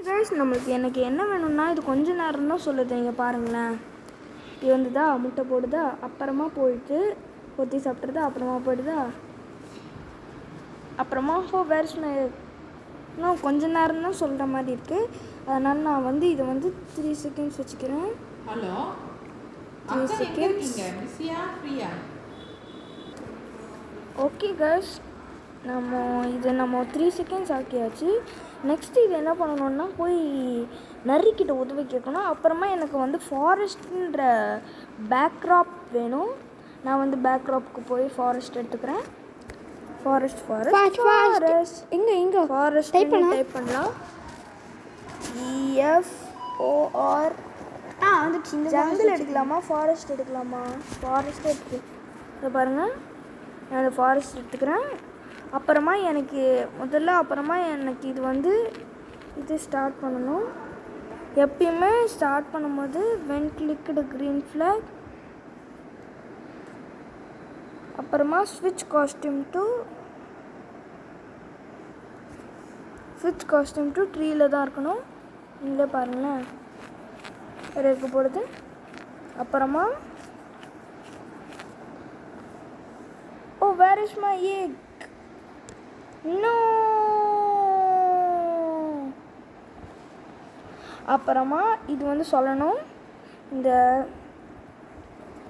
Guys எனக்கு என்ன வேணும்னா இது கொஞ்ச நேரம் தான் சொல்லுது. நீங்கள் பாருங்களேன், இது வந்துதா முட்டை போடுதா, அப்புறமா போயிட்டு கொத்தி சாப்பிட்றதா, அப்புறமா போயிடுதா, அப்புறமா வேர்ஸ் இன்னும் கொஞ்ச நேரம் தான் சொல்கிற மாதிரி இருக்குது. அதனால் நான் இதை 3 செகண்ட்ஸ் வச்சுக்கிறேன். Hello 3 seconds. ஓகே கைஸ், நம்ம 3 செகண்ட்ஸ் ஆக்கியாச்சு. நெக்ஸ்ட்டு இது என்ன பண்ணணுன்னா போய் நரிக்கிட்ட உதவி கேட்கணும். அப்புறமா எனக்கு ஃபாரஸ்ட்ன்ற பேக்ராப் வேணும். நான் பேக்ராப்புக்கு போய் ஃபாரஸ்ட் எடுத்துக்கிறேன். ஃபாரஸ்ட் எங்கே ஃபாரஸ்ட் டைப் பண்ணலாம். EFOR ஜங்கிள் எடுக்கலாமா, ஃபாரஸ்ட் எடுக்கலாமா? ஃபாரஸ்ட் எடுத்து இதை பாருங்கள், நான் அந்த ஃபாரஸ்ட் எடுத்துக்கிறேன். அப்புறமா எனக்கு இது ஸ்டார்ட் பண்ணணும். எப்பயுமே ஸ்டார்ட் பண்ணும்போது when clicked green flag, அப்புறமா switch costume to ட்ரீல தான் இருக்கணும். நீங்களே பாருங்களேன், இருக்க போடுது. அப்புறமா where is my egg? No. அப்புறமா இது சொல்லணும்.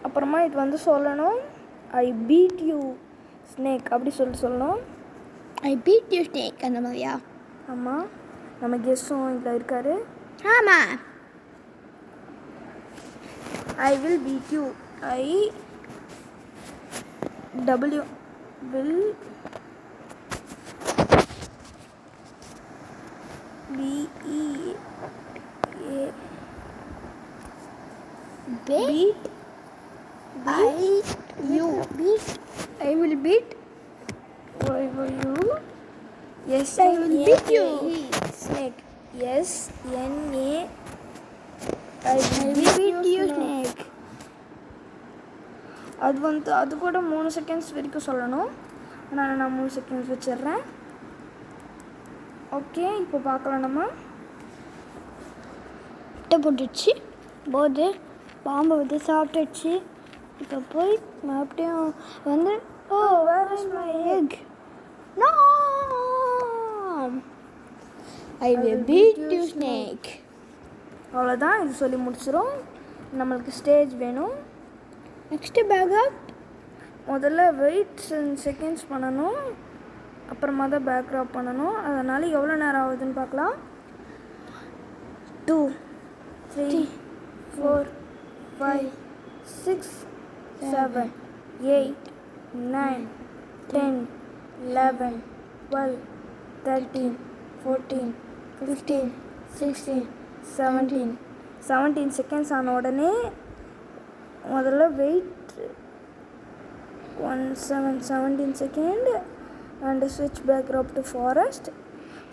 அப்புறமா இது சொல்லணும், I beat you snake அப்படி சொல்லணும். I beat you snake அந்த மாதிரியா? ஆமாம், நம்ம கெஸ்ஸும் இதில் இருக்காரு. ஆமாம். I will beat you. I W will beat I will beat you. Yes, I will beat you. Snake. Yes, N-A. I will beat you snake. அது கூட 3 செகண்ட்ஸ் வரைக்கும் சொல்லணும். நான் 3 செகண்ட்ஸ் வச்சிடுறேன். ஓகே, இப்போ பார்க்கலாம். நம்ம முட்டை போட்டுச்சு போது பாம்பை சாப்பிட்டுச்சு. இப்போ போய் மறுபடியும் where is my egg? No, I will beat you snake. அவ்வளோதான், இது சொல்லி முடிச்சிடும். நம்மளுக்கு ஸ்டேஜ் வேணும். Next backdrop. முதல்ல வெயிட் செகண்ட்ஸ் பண்ணணும், அப்புறமா தான் பேக்ராப் பண்ணணும். அதனால் எவ்வளோ நேரம் ஆகுதுன்னு பார்க்கலாம். 2 3 4 5 6 7 8 9 10 11 12 13 14 15 16 17 செகண்ட்ஸ் ஆன உடனே முதல்ல வெயிட் 17 செகண்ட் அண்ட் ஸ்விட்ச் பேக்ராப் டு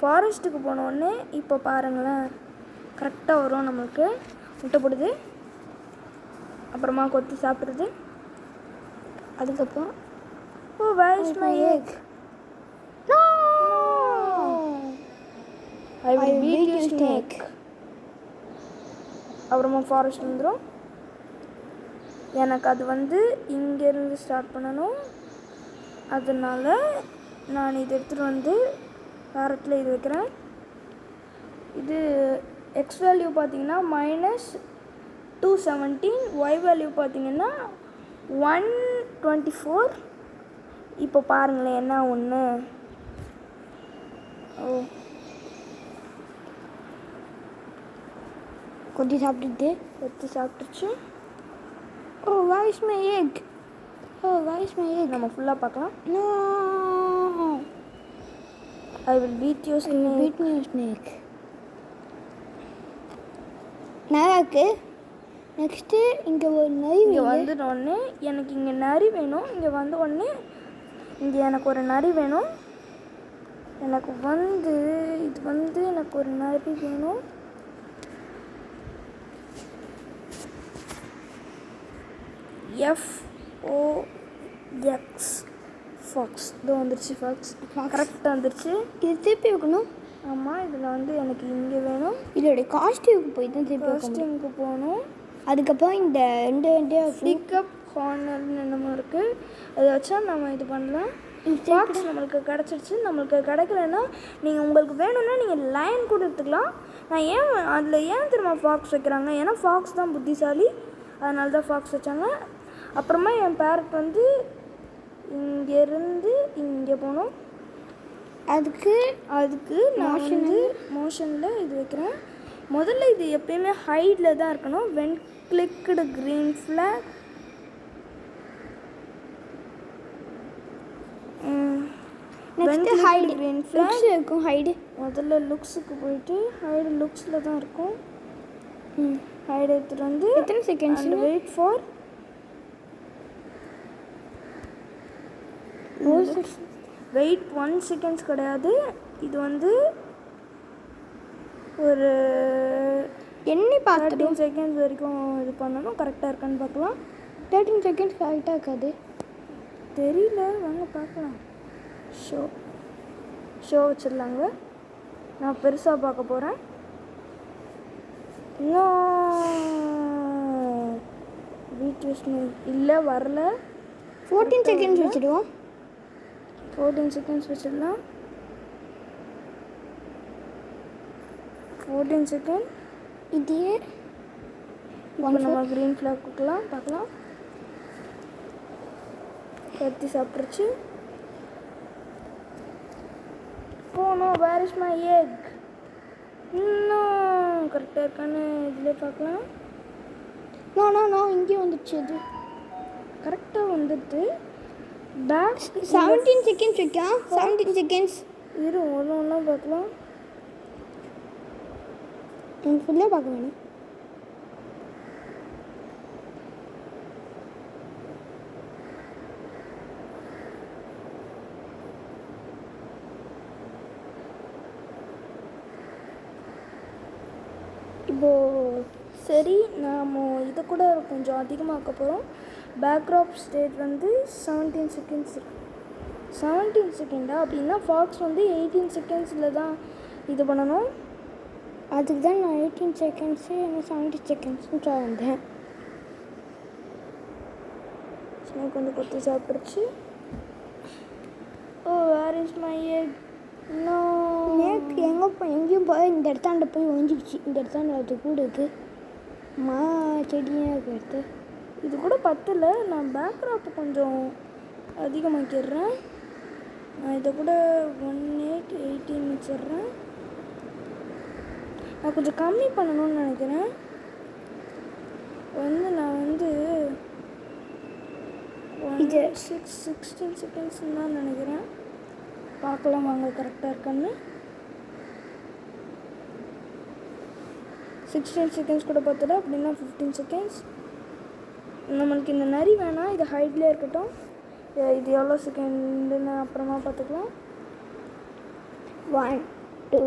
ஃபாரஸ்ட்டுக்கு போனோடனே இப்போ பாருங்களேன், கரெக்டாக வரும். நம்மளுக்கு முட்டை போடுது, அப்புறமா கொத்தி சாப்பிட்றது. அதுக்கப்புறம் where is my egg? No, I will beat you snake. அப்புறமா ஃபாரஸ்ட் வந்துடும். எனக்கு அது இங்கேருந்து ஸ்டார்ட் பண்ணணும். அதனால் நான் இது எடுத்துகிட்டு வேறத்தில் இது வைக்கிறேன். இது எக்ஸ் வேல்யூ பார்த்தீங்கன்னா -217, ஒய் வேல்யூ பார்த்தீங்கன்னா 124. இப்போ பாருங்களேன் என்ன ஒன்று. கொத்தி சாப்பிட்டுச்சு. where is my egg? where is my egg? நம்ம ஃபுல்லாக பார்க்கலாம். No, I will beat you snake. நல்லா இருக்கு. நெக்ஸ்ட்டு இங்கே ஒரு நரி. இங்கே வந்துட்டோடனே எனக்கு இங்கே நரி வேணும். இங்கே வந்தோடனே இங்கே எனக்கு ஒரு நரி வேணும். எனக்கு எனக்கு ஒரு நரி வேணும். FOX fox. இதோ வந்துருச்சு. ஃபாக்ஸ் கரெக்டாக வந்துருச்சு. இது திருப்பி வைக்கணும். ஆமாம், இதில் வந்து எனக்கு இங்கே வேணும். இதோடைய காஸ்டியூம் போய் தான் திருப்பி காஸ்டியூமுக்கு போகணும். அதுக்கப்புறம் இந்த ரெண்டு ஃப்ளிக்கப் ஹார்னர்னு என்னமோ இருக்குது, அதை வச்சா நம்ம இது பண்ணலாம். ஃபாக்ஸ் நம்மளுக்கு கிடச்சிருச்சு. நம்மளுக்கு கிடைக்கலன்னா நீங்கள் உங்களுக்கு வேணும்னா நீங்கள் லைன் கூட எடுத்துக்கலாம். நான் ஏன் திரும்ப ஃபாக்ஸ் வைக்கிறாங்க, ஏன்னா ஃபாக்ஸ் தான் புத்திசாலி, அதனால தான் ஃபாக்ஸ் வச்சாங்க. அப்புறமா என் பேரட் வந்து இங்கேருந்து இங்கே போகணும். அதுக்கு நான் வந்து மோஷனில் இது வைக்கிறேன். முதல்ல இது எப்பயுமே ஹைடில் தான் இருக்கணும். When clicked green flag. Next hide green flag இருக்கும். ஹைடு முதல்ல லுக்ஸுக்கு போயிட்டு ஹைடு லுக்ஸில் தான் இருக்கும். ஹைடு எடுத்துகிட்டு வந்து எத்தனை seconds wait for wait 1 seconds கிடையாது. இது வந்து ஒரு எண்ணி 13 செகண்ட்ஸ் வரைக்கும் இது பண்ணணும். கரெக்டாக இருக்கான்னு பார்க்கலாம். 13 செகண்ட்ஸ் கரெக்டாக இருக்காது, தெரியல, வாங்க பார்க்கலாம். ஷோ வச்சிடலாங்க. நான் பெருசாக பார்க்க போகிறேன். இன்னும் இல்லை, வரல. 14 செகண்ட்ஸ் வச்சுடுவோம். 14 செகண்ட்ஸ் வச்சிடலாம். 14 செகண்ட். இதே நம்ம க்ரீன் ஃப்ளாக் கொடுக்கலாம், பார்க்கலாம். கத்தி சாப்பிட்ருச்சு. போனோம். Where is my egg? இன்னும் கரெக்டாக இருக்கான்னு இதிலே பார்க்கலாம். நோ இங்கே வந்துடுச்சு. அது கரெக்டாக வந்துடுது. பேக் 17 செகண்ட்ஸ் வைக்கலாம். 17 செகண்ட்ஸ் இரு, ஒன்றா பார்க்கலாம். எனக்கு ஃபுல்லாக பார்க்க வேணும். இப்போது சரி, நாம் இதை கூட கொஞ்சம் அதிகமாக்க போகிறோம். பேக்ராப் ஸ்டேஜ் வந்து 17 செகண்ட்ஸ். 17 செகண்டா? அப்படின்னா ஃபாக்ஸ் வந்து 18 செகண்ட்ஸில் தான் இது பண்ணணும். அதுக்கு தான் நான் 18 செகண்ட்ஸு என்ன 17 செகண்ட்ஸ்னு வந்தேன். எனக்கு வந்து கொத்தி சாப்பிடுச்சு. ஓ, வேர் இஸ் மை எக்? எனக்கு எங்கேயும் போய் இந்த இடத்தாண்ட போய் ஒழிஞ்சிக்கிச்சு. இந்த இடத்தாண்ட அது கூட இருக்குது, செடியாக இருக்கிறது. இது கூட பத்தல. நான் பேக்ராப்பை கொஞ்சம் அதிகமாக்கிடுறேன். நான் இதை கூட 18 வச்சிடுறேன். நான் கொஞ்சம் கம்மி பண்ணணும்னு நினைக்கிறேன். நான் வந்து இது 16 செகண்ட்ஸ்ன்னு தான் நினைக்கிறேன். பார்க்கலாம் வாங்க கரெக்டாக இருக்கான்னு. 16 செகண்ட்ஸ் கூட பார்த்தல, அப்படின்னா 15 செகண்ட்ஸ். நம்மளுக்கு இந்த நரி வேணாம், இது ஹைட்லேயே இருக்கட்டும். இது எவ்வளோ செகண்டுன்னு அப்புறமா பார்த்துக்கலாம். 1 2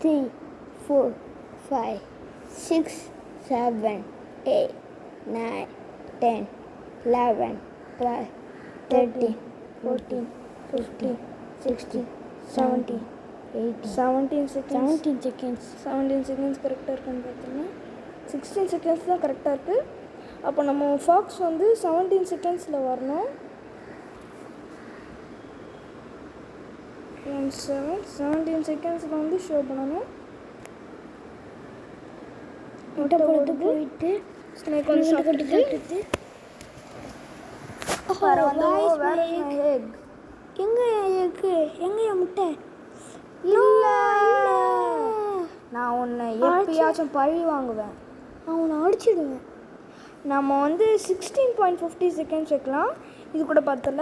3 4 5 6 7 8 9 10 11 12 13 14 15 16 17 18 17 செகண்ட்ஸ். 17 செகண்ட்ஸ் 17 செகண்ட்ஸ் கரெக்டாக இருக்குன்னு பார்த்தீங்கன்னா 16 செகண்ட்ஸ் தான் கரெக்டாக இருக்குது. அப்போ நம்ம ஃபாக்ஸ் வந்து 17 செகண்ட்ஸில் வரணும். 17 செகண்ட்ஸில் வந்து ஷோ பண்ணணும். முட்டை போட்டு போயிட்டு ஸ்னேக் வந்து சாப்பிட்டுட்டு எங்கே எக்கு எங்கேயா முட்டை? இல்லை, நான் உன்னை எப்பயாச்சும் பழி வாங்குவேன். அவனை அடிச்சிடுவேன். நம்ம வந்து 16.50 செகண்ட்ஸ் வைக்கலாம். இது கூட பார்த்தல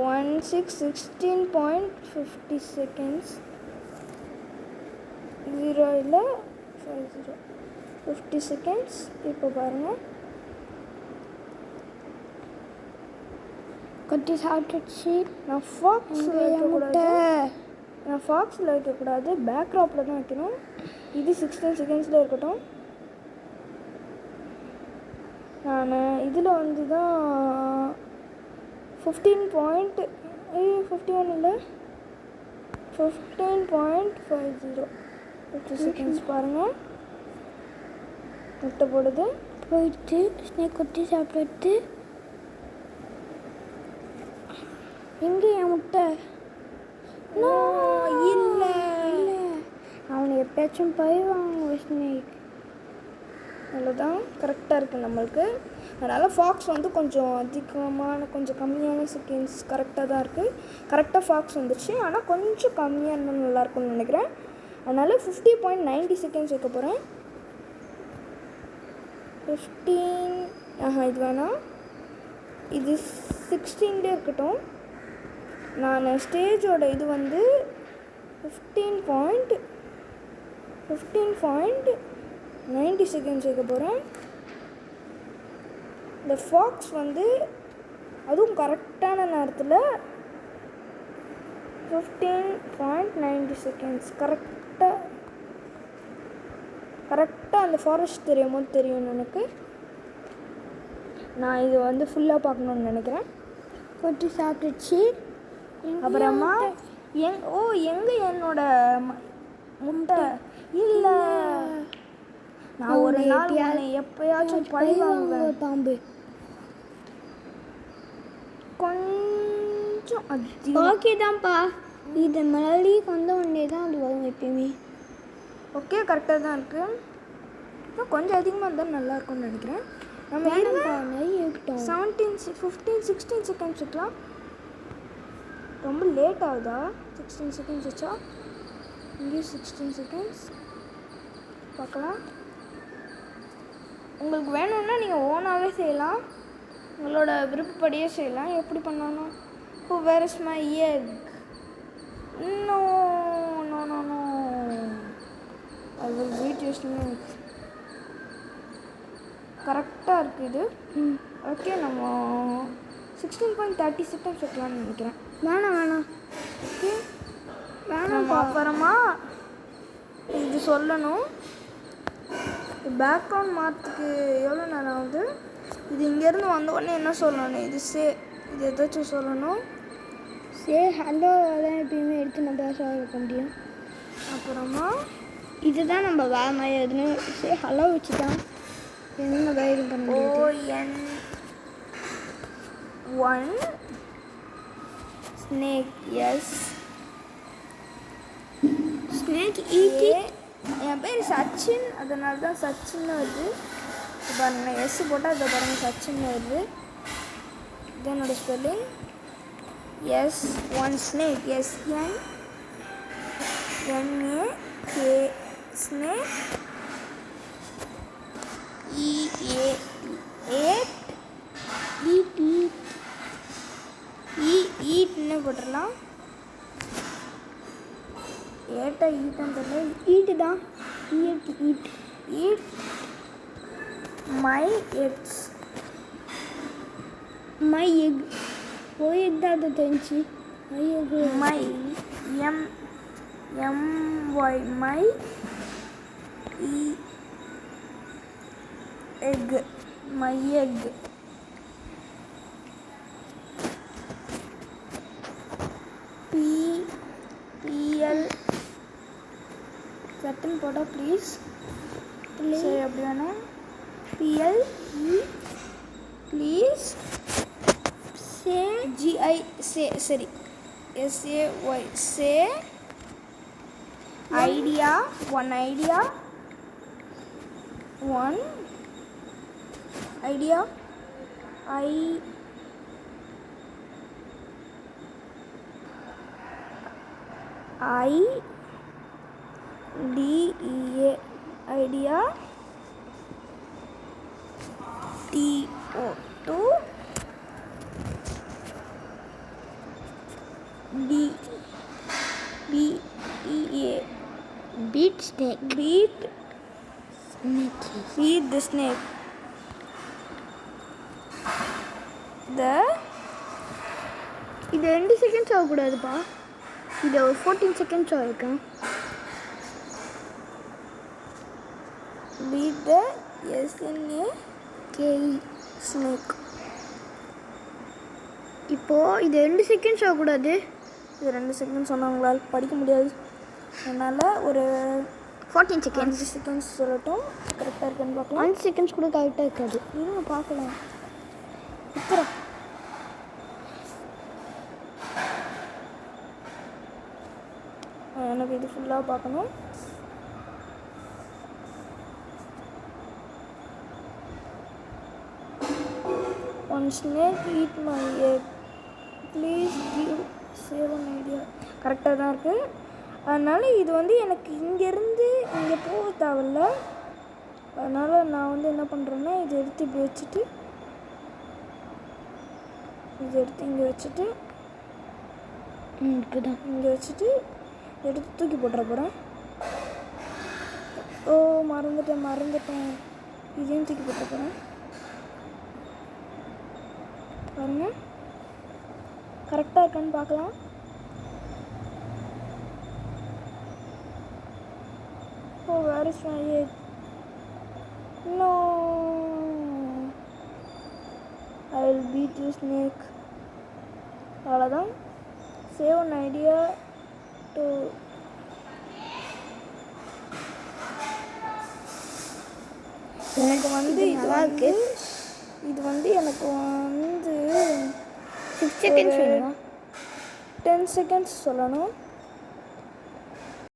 16.50 செகண்ட்ஸ். 0 இல்லை 50 செகண்ட்ஸ். இப்போ பாருங்கள், கொட்டி சாப்பிட்டுச்சு. நான் ஃபாக்ஸில் வைக்கக்கூடாது, பேக்ராப்பில் தான் வைக்கணும். இது 16 செகண்ட்ஸில் இருக்கட்டும். நான் இதில் வந்து தான் 15.51 இல்லை 15.50 50 செகண்ட்ஸ் பாருங்கள். முட்டை போடுது. போயிடுச்சு. ஸ்னேக் கொத்தி சாப்பிட்டு எங்கே என் முட்டை? இல்லை அவனை எப்பயாச்சும் போயிடுவாங்க ஸ்னேக். அவ்வளோதான், கரெக்டாக இருக்குது நம்மளுக்கு. அதனால் ஃபாக்ஸ் வந்து கொஞ்சம் கொஞ்சம் கம்மியான செகண்ட்ஸ் கரெக்டாக தான் இருக்குது. கரெக்டாக ஃபாக்ஸ் வந்துச்சு, ஆனால் கொஞ்சம் கம்மியாக இருந்தால் நல்லாயிருக்கும்னு நினைக்கிறேன். அதனால் 50.90 செகண்ட்ஸ் வைக்க போகிறேன். 15 இது வேணாம், இது 16 இருக்கட்டும். நான் ஸ்டேஜோட இது வந்து 15.90 செகண்ட்ஸ் வைக்க போகிறேன். இந்த ஃபாக்ஸ் வந்து அதுவும் கரெக்டான நேரத்தில் 15.90 செகண்ட்ஸ் கரெக்டாக அந்த ஃபாரஸ்ட் தெரியும் எனக்கு. நான் இது வந்து ஃபுல்லாக பார்க்கணுன்னு நினைக்கிறேன். கொட்டி சாப்பிட்டுச்சு. அப்புறமா எங்கே என்னோட முட்டை? இல்லை, நான் ஒரு நாள் எப்பயாச்சும் பழிவாங்க. பாம்பு கொஞ்சம் ஓகே தான்ப்பா. இது மறுபடி வந்த உடனே தான் அது வரும் எப்பயுமே. ஓகே, கரெக்டாக தான் இருக்குது. இன்னும் கொஞ்சம் அதிகமாக இருந்தால் நல்லாயிருக்கும்னு நினைக்கிறேன். நம்ம 17 15 16 செகண்ட்ஸ் வைக்கலாம். ரொம்ப லேட் ஆகுதா? 16 செகண்ட்ஸ் வச்சா இங்கேயும் 16 செகண்ட்ஸ் பார்க்கலாம். உங்களுக்கு வேணும்னா நீங்கள் ஓனாகவே செய்யலாம், உங்களோட விருப்பப்படியே செய்யலாம். எப்படி பண்ணணும்? Where is my egg? No no no no, I will beat you snake. கரெக்டாக இருக்குது இது. ஓகே, நம்ம 16.30 செகண்ட்ஸ் வைக்கலாம்னு நினைக்கிறேன். வேணாம் ஓகே, வேணாம். அப்புறமா இது சொல்லணும், பேக்ரவுண்ட் மாற்றுக்கு எவ்வளோ நேரம் ஆகுது? இது இங்கேருந்து வந்த உடனே என்ன சொல்லணும்? இது ஏதாச்சும் சொல்லணும். ஹலோ அதான் எப்பயுமே எடுத்து நம்ம பேச வைக்க முடியும். அப்புறமா இதுதான் நம்ம வேறு மாதிரி எதுன்னு ஹலோ வச்சு தான் என்ன வேறு பண்ண ON1 ஸ்னேக். எஸ், ஸ்னேக் என் பேர் சச்சின், அதனால தான் சச்சின்னு வருது. பாருங்க, எஸ் போட்டால் இதை பாருங்கள், சச்சின்னு வருது. இது என்னோட spelling. S1 snake. SNNAK snake. ஈட்னு போட்டுடலாம். ஈட்டான்னு தெரியல. ஈட்டு தான். Eat my eggs. My egg. ஒரு எக் தான் அது தெரிஞ்சு. My egg. My MY my egg. My egg. PL சட்டன் போட்டா ப்ளீஸ். சரி, அப்படி வேணாம். PL please. GI சரி. SAY say. Idea one idea. IDEA idea. TO2 BEA beat snake. beat the snake. இது 2 செகண்ட்ஸ் ஆகக்கூடாதுப்பா. இது ஒரு 14 seconds ஆகிருக்கேன். beat the SNAKE snake. இப்போது இது 2 செகண்ட்ஸ் ஆகக்கூடாது. இது 2 செகண்ட் சொன்னால் உங்களால் படிக்க முடியாது. அதனால் ஒரு 14 செகண்ட்ஸ். 5 செகண்ட்ஸ் சொல்லட்டும். கரெக்டாக இருக்குன்னு பார்க்கலாம். 5 செகண்ட்ஸ் கூட கரெக்டாக இருக்காது. இருங்க பார்க்கலாம். அப்புறம் எனக்கு இது ஃபுல்லாக பார்க்கணும். One snake eat my egg. Please give save an idea. கரெக்டாக தான் இருக்குது. அதனால் இது வந்து எனக்கு இங்கேருந்து இங்கே போக தேவையில்ல. அதனால் நான் வந்து என்ன பண்ணுறேன்னா இதை எடுத்து இப்படி வச்சுட்டு இதை எடுத்து இங்கே வச்சுட்டு இப்போதான் இங்கே வச்சுட்டு எடுத்து தூக்கி போட்டுற போகிறேன். ஓ மறந்துட்டேன். இதையும் தூக்கி போட்டுற போகிறேன். பாருங்க கரெக்டாக இருக்கான்னு பார்க்கலாம். Oh where is my egg? No, I will beat you snake. அவ்வளோதான். சேவ் அன் ஐடியா டு எனக்கு வந்து இது வந்து எனக்கு வந்து 6 செகண்ட்ஸ் வேணுமா? 10 செகண்ட்ஸ் சொல்லணும்.